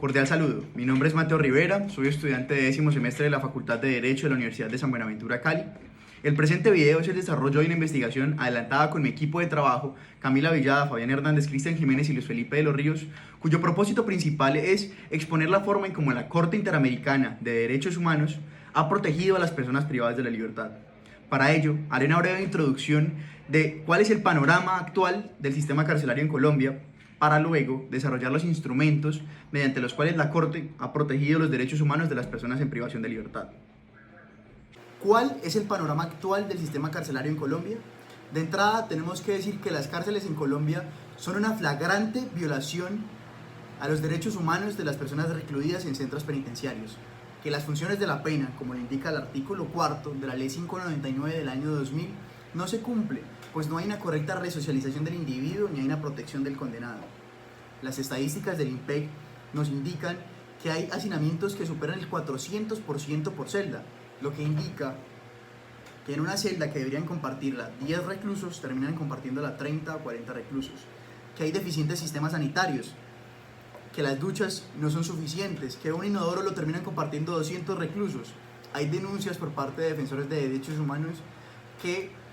Cordial saludo, mi nombre es Mateo Rivera, soy estudiante de 10º semestre de la Facultad de Derecho de la Universidad de San Buenaventura, Cali. El presente video es el desarrollo de una investigación adelantada con mi equipo de trabajo, Camila Villada, Fabián Hernández, Cristian Jiménez y Luis Felipe de los Ríos, cuyo propósito principal es exponer la forma en cómo la Corte Interamericana de Derechos Humanos ha protegido a las personas privadas de la libertad. Para ello, haré una breve introducción de cuál es el panorama actual del sistema carcelario en Colombia, para luego desarrollar los instrumentos mediante los cuales la Corte ha protegido los derechos humanos de las personas en privación de libertad. ¿Cuál es el panorama actual del sistema carcelario en Colombia? De entrada, tenemos que decir que las cárceles en Colombia son una flagrante violación a los derechos humanos de las personas recluidas en centros penitenciarios, que las funciones de la pena, como lo indica el artículo 4 de la Ley 599 del año 2000, no se cumple, pues no hay una correcta resocialización del individuo ni hay una protección del condenado. Las estadísticas del INPEC nos indican que hay hacinamientos que superan el 400% por celda, lo que indica que en una celda que deberían compartirla 10 reclusos, terminan compartiéndola 30 o 40 reclusos, que hay deficientes sistemas sanitarios, que las duchas no son suficientes, que un inodoro lo terminan compartiendo 200 reclusos. Hay denuncias por parte de defensores de derechos humanos que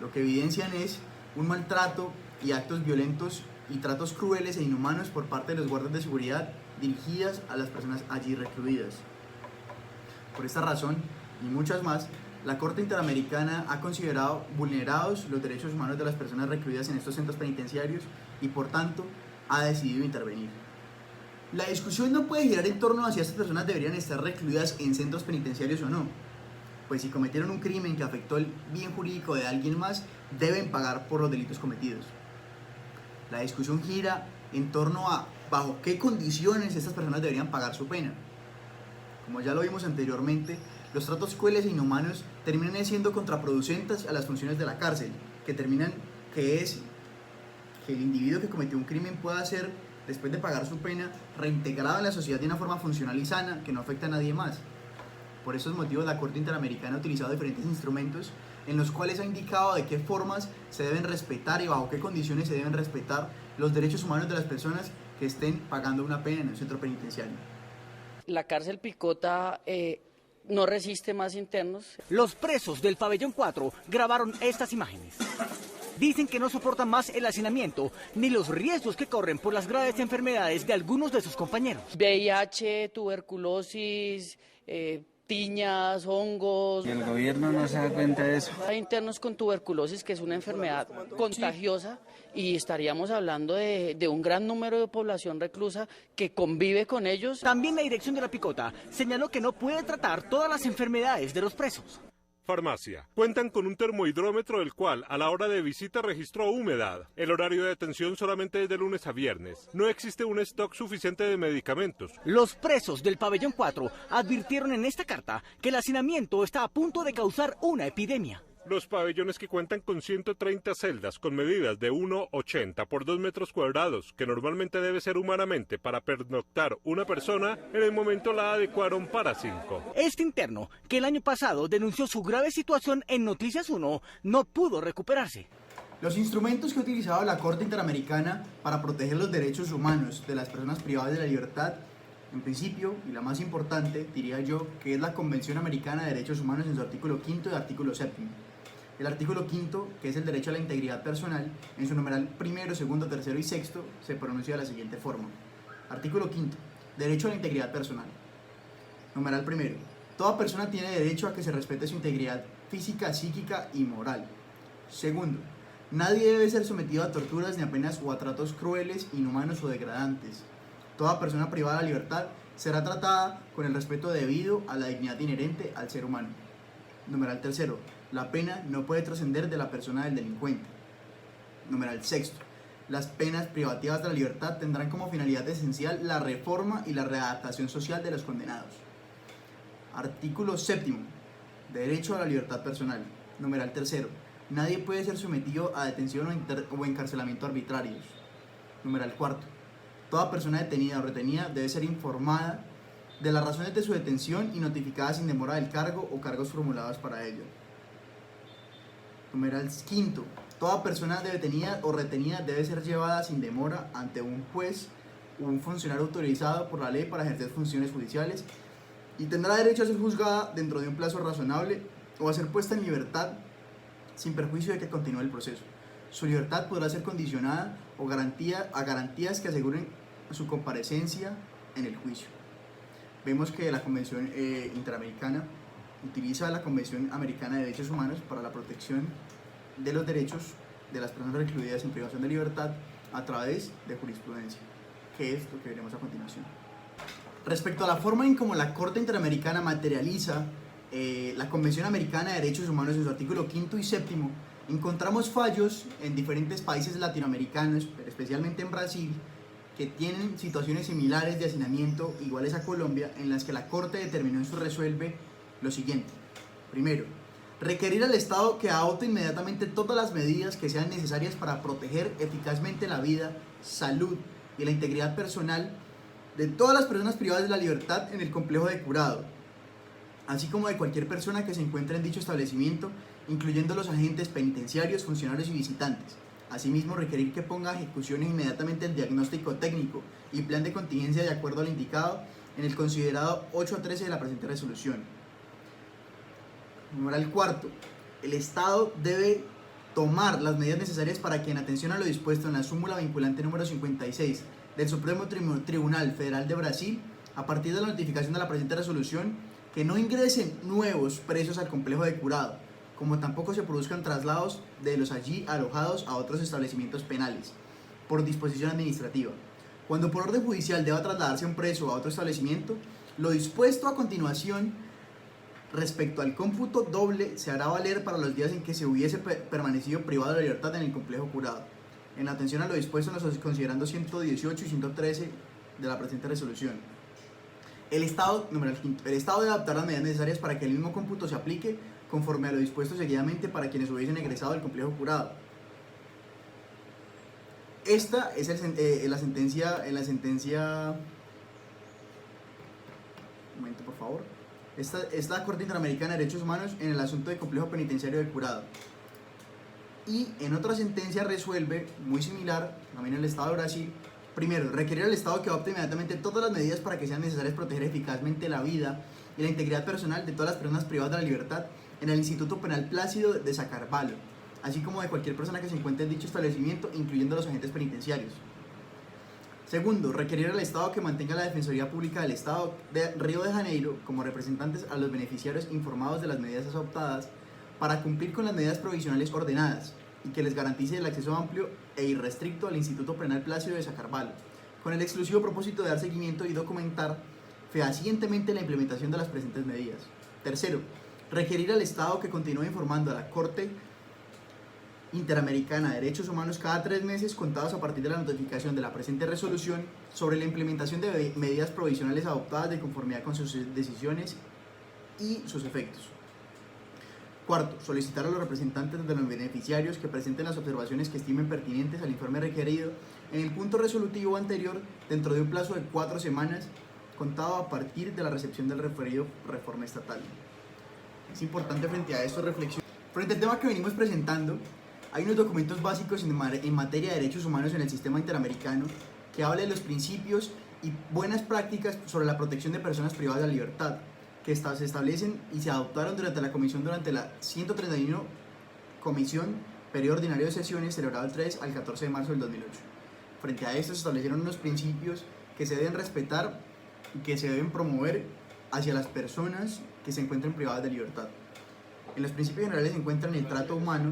lo que evidencian es un maltrato y actos violentos y tratos crueles e inhumanos por parte de los guardias de seguridad dirigidas a las personas allí recluidas. Por esta razón, y muchas más, la Corte Interamericana ha considerado vulnerados los derechos humanos de las personas recluidas en estos centros penitenciarios y, por tanto, ha decidido intervenir. La discusión no puede girar en torno a si estas personas deberían estar recluidas en centros penitenciarios o no, pues si cometieron un crimen que afectó el bien jurídico de alguien más, deben pagar por los delitos cometidos. La discusión gira en torno a bajo qué condiciones estas personas deberían pagar su pena. Como ya lo vimos anteriormente, los tratos crueles e inhumanos terminan siendo contraproducentes a las funciones de la cárcel, que es que el individuo que cometió un crimen pueda ser, después de pagar su pena, reintegrado en la sociedad de una forma funcional y sana que no afecta a nadie más. Por esos motivos, la Corte Interamericana ha utilizado diferentes instrumentos en los cuales ha indicado de qué formas se deben respetar y bajo qué condiciones se deben respetar los derechos humanos de las personas que estén pagando una pena en un centro penitenciario. La cárcel Picota no resiste más internos. Los presos del pabellón 4 grabaron estas imágenes. Dicen que no soportan más el hacinamiento ni los riesgos que corren por las graves enfermedades de algunos de sus compañeros. VIH, tuberculosis, tiñas, hongos. ¿Y el gobierno no se da cuenta de eso? Hay internos con tuberculosis, que es una enfermedad contagiosa, y estaríamos hablando de un gran número de población reclusa que convive con ellos. También la dirección de la Picota señaló que no puede tratar todas las enfermedades de los presos. Farmacia. Cuentan con un termohidrómetro el cual a la hora de visita registró humedad. El horario de atención solamente es de lunes a viernes. No existe un stock suficiente de medicamentos. Los presos del pabellón 4 advirtieron en esta carta que el hacinamiento está a punto de causar una epidemia. Los pabellones que cuentan con 130 celdas con medidas de 1,80 por 2 metros cuadrados, que normalmente debe ser humanamente para pernoctar una persona, en el momento la adecuaron para 5. Este interno, que el año pasado denunció su grave situación en Noticias 1, no pudo recuperarse. Los instrumentos que ha utilizado la Corte Interamericana para proteger los derechos humanos de las personas privadas de la libertad, en principio, y la más importante, diría yo, que es la Convención Americana de Derechos Humanos en su artículo 5 y artículo 7. El artículo 5, que es el derecho a la integridad personal, en su numeral primero, segundo, tercero y sexto, se pronuncia de la siguiente forma. Artículo 5. Derecho a la integridad personal. Numeral primero. Toda persona tiene derecho a que se respete su integridad física, psíquica y moral. Segundo. Nadie debe ser sometido a torturas ni a penas o a tratos crueles, inhumanos o degradantes. Toda persona privada de la libertad será tratada con el respeto debido a la dignidad inherente al ser humano. Numeral tercero. La pena no puede trascender de la persona del delincuente. Numeral sexto. Las penas privativas de la libertad tendrán como finalidad esencial la reforma y la readaptación social de los condenados. Artículo séptimo. Derecho a la libertad personal. Numeral tercero. Nadie puede ser sometido a detención o encarcelamiento arbitrarios. Numeral cuarto. Toda persona detenida o retenida debe ser informada de las razones de su detención y notificada sin demora del cargo o cargos formulados para ello. Numeral quinto. Toda persona detenida o retenida debe ser llevada sin demora ante un juez un funcionario autorizado por la ley para ejercer funciones judiciales y tendrá derecho a ser juzgada dentro de un plazo razonable o a ser puesta en libertad sin perjuicio de que continúe el proceso. Su libertad podrá ser condicionada o garantías que aseguren su comparecencia en el juicio. Vemos que la Convención Interamericana utiliza la Convención Americana de Derechos Humanos para la protección de los derechos de las personas recluidas en privación de libertad a través de jurisprudencia, que es lo que veremos a continuación. Respecto a la forma en cómo la Corte Interamericana materializa la Convención Americana de Derechos Humanos en su artículo 5 y 7, encontramos fallos en diferentes países latinoamericanos, pero especialmente en Brasil, que tienen situaciones similares de hacinamiento iguales a Colombia, en las que la Corte determinó en su resuelve lo siguiente. Primero, requerir al Estado que adopte inmediatamente todas las medidas que sean necesarias para proteger eficazmente la vida, salud y la integridad personal de todas las personas privadas de la libertad en el complejo de Curado, así como de cualquier persona que se encuentre en dicho establecimiento, incluyendo los agentes penitenciarios, funcionarios y visitantes. Asimismo, requerir que ponga a ejecución inmediatamente el diagnóstico técnico y plan de contingencia de acuerdo al indicado en el considerado 8 a 13 de la presente resolución. Numeral cuarto, el Estado debe tomar las medidas necesarias para que, en atención a lo dispuesto en la súmula vinculante número 56 del Supremo Tribunal Federal de Brasil, a partir de la notificación de la presente resolución, que no ingresen nuevos presos al complejo de Curado, como tampoco se produzcan traslados de los allí alojados a otros establecimientos penales, por disposición administrativa. Cuando por orden judicial deba trasladarse un preso a otro establecimiento, lo dispuesto a continuación respecto al cómputo doble se hará valer para los días en que se hubiese permanecido privado de la libertad en el complejo Curado, en atención a lo dispuesto en los considerando 118 y 113 de la presente resolución. El Estado debe adoptar las medidas necesarias para que el mismo cómputo se aplique conforme a lo dispuesto seguidamente para quienes hubiesen egresado del complejo Curado. Esta es la sentencia. Un momento, por favor. Esta es la Corte Interamericana de Derechos Humanos en el asunto del complejo penitenciario de Curado. Y en otra sentencia resuelve, muy similar, también en el Estado de Brasil. Primero, requerir al Estado que adopte inmediatamente todas las medidas para que sean necesarias proteger eficazmente la vida y la integridad personal de todas las personas privadas de la libertad en el Instituto Penal Plácido de Sacarvalho, así como de cualquier persona que se encuentre en dicho establecimiento, incluyendo los agentes penitenciarios. Segundo, requerir al Estado que mantenga la Defensoría Pública del Estado de Río de Janeiro como representantes a los beneficiarios informados de las medidas adoptadas para cumplir con las medidas provisionales ordenadas y que les garantice el acceso amplio e irrestricto al Instituto Penal Plácido de Sacarvalho, con el exclusivo propósito de dar seguimiento y documentar fehacientemente la implementación de las presentes medidas. Tercero, requerir al Estado que continúe informando a la Corte Interamericana de Derechos Humanos cada 3 meses contados a partir de la notificación de la presente resolución sobre la implementación de medidas provisionales adoptadas de conformidad con sus decisiones y sus efectos. Cuarto, solicitar a los representantes de los beneficiarios que presenten las observaciones que estimen pertinentes al informe requerido en el punto resolutivo anterior dentro de un plazo de 4 semanas contado a partir de la recepción del referido reforma estatal. Es importante frente a esto reflexionar. Frente al tema que venimos presentando, hay unos documentos básicos en materia de derechos humanos en el sistema interamericano que habla de los principios y buenas prácticas sobre la protección de personas privadas de la libertad, que se establecen y se adoptaron durante la 131 Comisión Periodo Ordinario de Sesiones celebrado el 3 al 14 de marzo del 2008. Frente a esto se establecieron unos principios que se deben respetar y que se deben promover hacia las personas que se encuentren privadas de libertad. En los principios generales se encuentran el trato humano.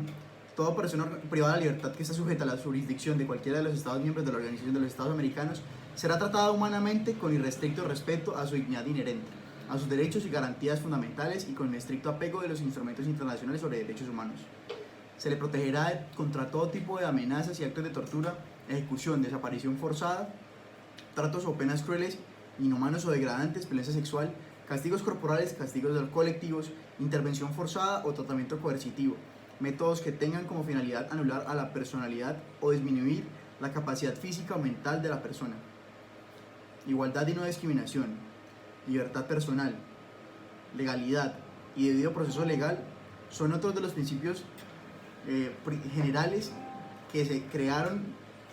Toda persona privada de libertad que está sujeta a la jurisdicción de cualquiera de los Estados miembros de la Organización de los Estados Americanos será tratada humanamente con irrestricto respeto a su dignidad inherente, a sus derechos y garantías fundamentales y con el estricto apego de los instrumentos internacionales sobre derechos humanos. Se le protegerá contra todo tipo de amenazas y actos de tortura, ejecución, desaparición forzada, tratos o penas crueles, inhumanos o degradantes, violencia sexual, castigos corporales, castigos colectivos, intervención forzada o tratamiento coercitivo, métodos que tengan como finalidad anular a la personalidad o disminuir la capacidad física o mental de la persona. Igualdad y no discriminación, libertad personal, legalidad y debido proceso legal son otros de los principios generales que se crearon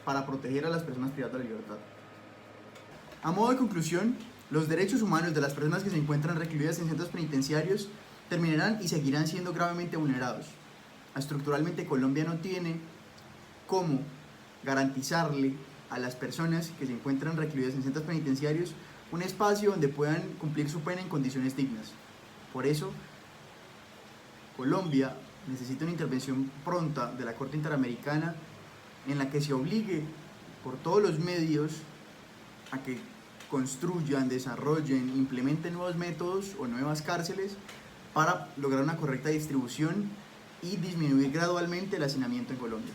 para proteger a las personas privadas de la libertad. A modo de conclusión, los derechos humanos de las personas que se encuentran recluidas en centros penitenciarios terminarán y seguirán siendo gravemente vulnerados. Estructuralmente, Colombia no tiene cómo garantizarle a las personas que se encuentran recluidas en centros penitenciarios un espacio donde puedan cumplir su pena en condiciones dignas. Por eso, Colombia necesita una intervención pronta de la Corte Interamericana en la que se obligue por todos los medios a que construyan, desarrollen, implementen nuevos métodos o nuevas cárceles para lograr una correcta distribución y disminuir gradualmente el hacinamiento en Colombia.